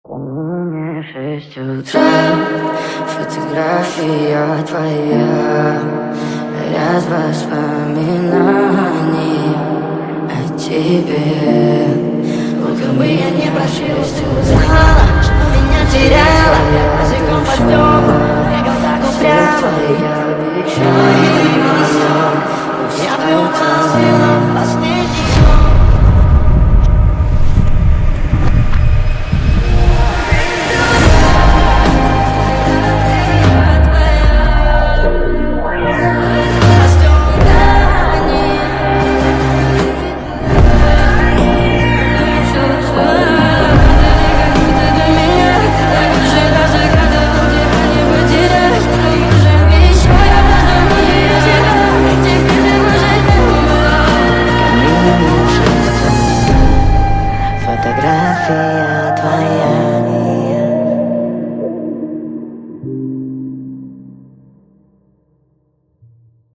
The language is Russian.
Мне 6 утра, фотография твоя, ряд воспоминаний о тебе. Сколько бы я не прошилась, ты узнала, что меня теряла. Языком по стеклам, бегал так упрямо, я обещаю.